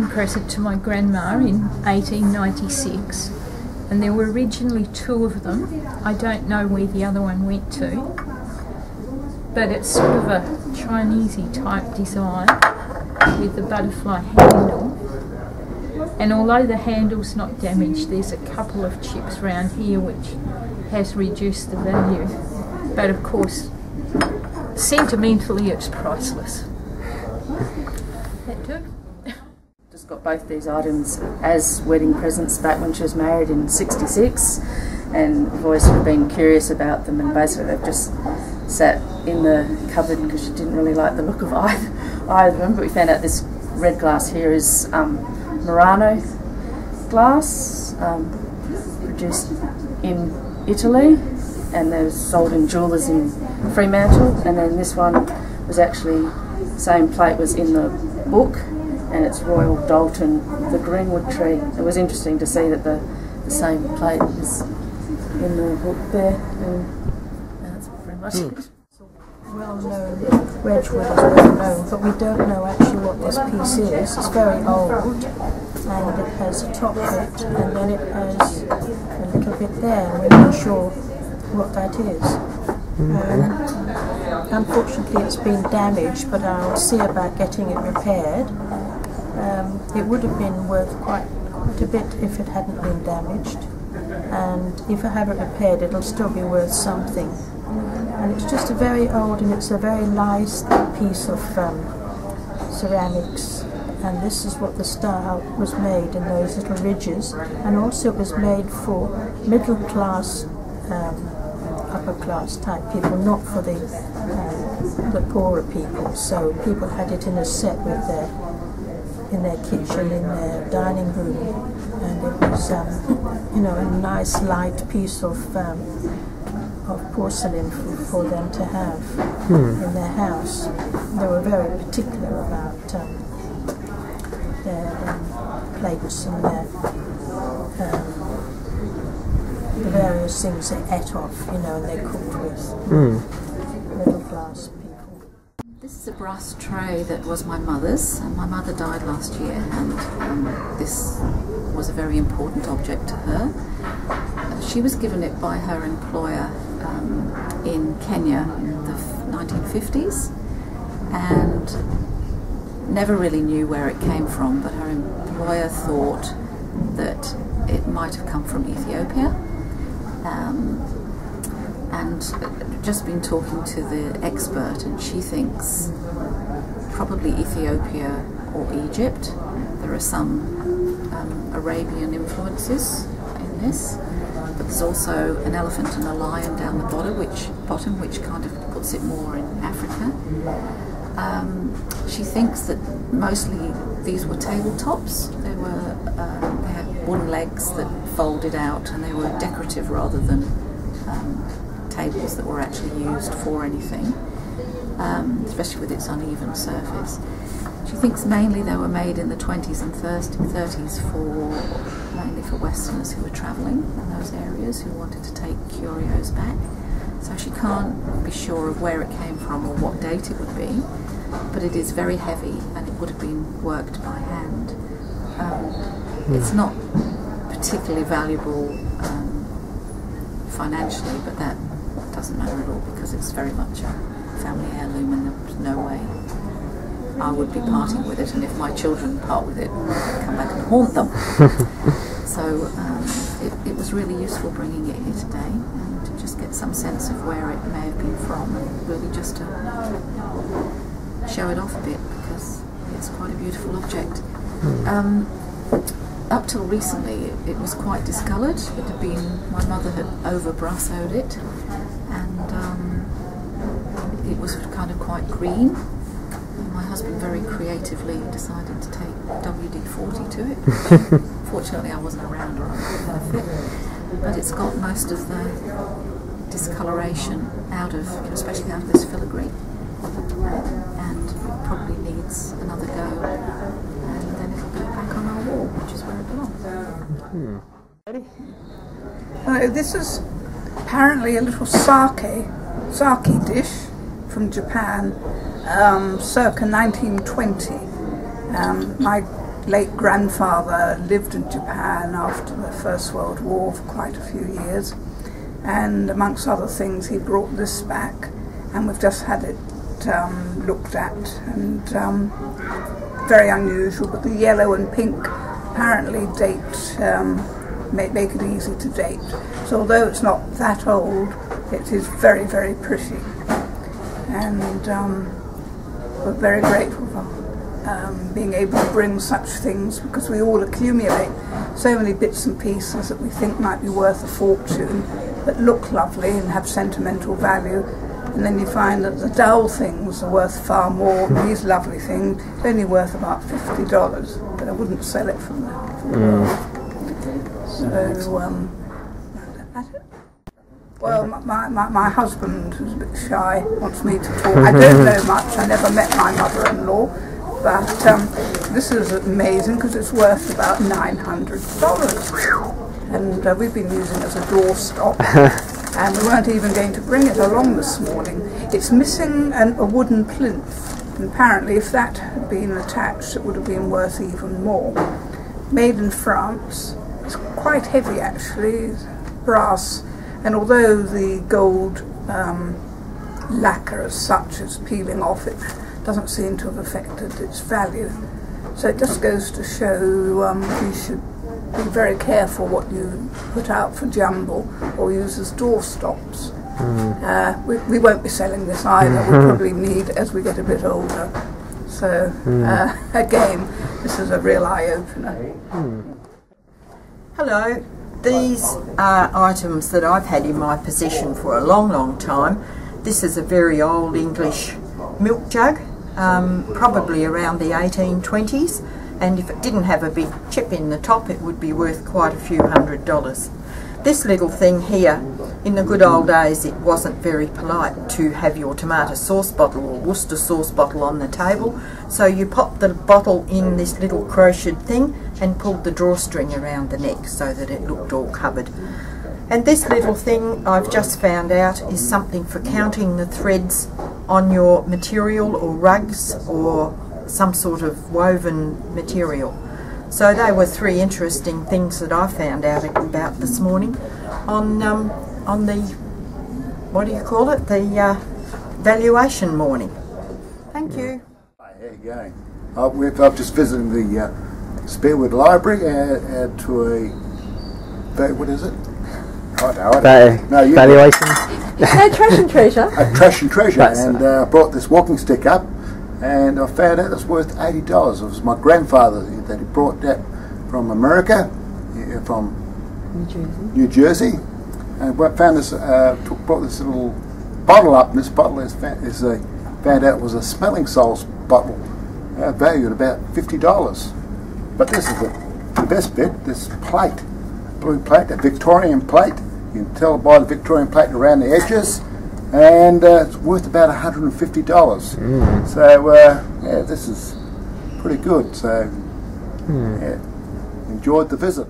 wedding present to my grandma in 1896, and there were originally 2 of them. I don't know where the other one went to, but it's sort of a Chinesey type design with the butterfly handle. And although the handle's not damaged, there's a couple of chips around here which has reduced the value. But of course, sentimentally it's priceless. That too. Just got both these items as wedding presents back when she was married in '66, and I've always sort of been curious about them, and basically they've just sat in the cupboard because she didn't really like the look of either of them. But we found out this red glass here is Murano glass, produced in Italy, and they're sold in jewellers in Fremantle. And then this one was actually, the same plate was in the book, and it's Royal Dalton, the Greenwood tree. It was interesting to see that the same plate is in the book there, and that's pretty much it. Well known, Wedgwood is well known, but we don't know actually what this piece is. It's very old, and it has a top bit, and then it has a little bit there, and we're not sure what that is. Unfortunately it's been damaged, but I'll see about getting it repaired. It would have been worth quite a bit if it hadn't been damaged, and if I have it repaired it'll still be worth something. And it's just a very old, and it's a very nice piece of ceramics, and this is what the style was made in those little ridges, and also it was made for middle class, upper class type people, not for the poorer people. So people had it in a set with in their kitchen, in their dining room, and it was you know, a nice light piece of porcelain for them to have in their house. They were very particular about their plates and the various things they ate off, you know, and they cooked with. Middle class people. This is a brass tray that was my mother's, and my mother died last year, and this was a very important object to her. She was given it by her employer in Kenya in the 1950s, and never really knew where it came from, but her employer thought that it might have come from Ethiopia. And just been talking to the expert, and she thinks probably Ethiopia or Egypt. There are some Arabian influences in this, but there's also an elephant and a lion down the bottom, which kind of puts it more in Africa. She thinks that mostly these were tabletops. They had wooden legs that folded out, and they were decorative rather than tables that were actually used for anything, especially with its uneven surface. She thinks mainly they were made in the 20s and 30s mainly for Westerners who were travelling in those areas, who wanted to take curios back. So she can't be sure of where it came from or what date it would be, but it is very heavy, and it would have been worked by hand. It's not particularly valuable financially, but that doesn't matter at all because it's very much a family heirloom, and there's no way I would be parting with it, and if my children part with it, I'd come back and haunt them. So it was really useful bringing it here today, and to just get some sense of where it may have been from, and really just to show it off a bit, because it's quite a beautiful object. Up till recently it was quite discoloured. It had been, my mother had over brassoed it, and it was kind of quite green. My husband very creatively decided to take WD-40 to it. Fortunately I wasn't around, or I would have fit. But it's got most of the discoloration out of, especially out of this filigree, and it probably needs another go, and then it'll go back on our wall, which is where it belongs. This is apparently a little sake dish from Japan, circa 1920. My late grandfather lived in Japan after the First World War for quite a few years, and amongst other things he brought this back, and we've just had it looked at, and very unusual, but the yellow and pink apparently date, make it easy to date. So although it's not that old, it is very, very pretty, and we're very grateful for being able to bring such things, because we all accumulate so many bits and pieces that we think might be worth a fortune, that look lovely and have sentimental value, and then you find that the dull things are worth far more. These lovely things are only worth about $50, but I wouldn't sell it for the world. So, well, my husband, who's a bit shy, wants me to talk. I don't know much. I never met my mother-in-law, but this is amazing because it's worth about $900, and we've been using it as a doorstop. And we weren't even going to bring it along this morning. It's missing a wooden plinth, and apparently if that had been attached it would have been worth even more. Made in France. It's quite heavy actually, brass, and although the gold lacquer as such is peeling off, it doesn't seem to have affected its value. So it just goes to show you should be very careful what you put out for jumble or use as doorstops. We won't be selling this either. We'll probably need it as we get a bit older. So again, this is a real eye-opener. Hello, these are items that I've had in my possession for a long, long time. This is a very old English milk jug, probably around the 1820s. And if it didn't have a big chip in the top, it would be worth quite a few $100s. This little thing here, in the good old days, it wasn't very polite to have your tomato sauce bottle or Worcester sauce bottle on the table, so you popped the bottle in this little crocheted thing and pulled the drawstring around the neck so that it looked all covered. And this little thing, I've just found out, is something for counting the threads on your material or rugs or some sort of woven material. So they were three interesting things that I found out about this morning on the, what do you call it, the valuation morning. Thank you. Hi, how you going? I've just visited the Sparewood Library to a, what is it? Valuation? Trash and treasure. A trash and treasure. That's and I brought this walking stick up, and I found out it's worth $80. It was my grandfather that he brought that from America, from New Jersey, and found this, brought this little bottle up, and this bottle found out was a smelling salts bottle, valued about $50. But this is the best bit, this plate, blue plate, that Victorian plate. You can tell by the Victorian plate around the edges, and it's worth about $150. So yeah, this is pretty good. So yeah, enjoyed the visit.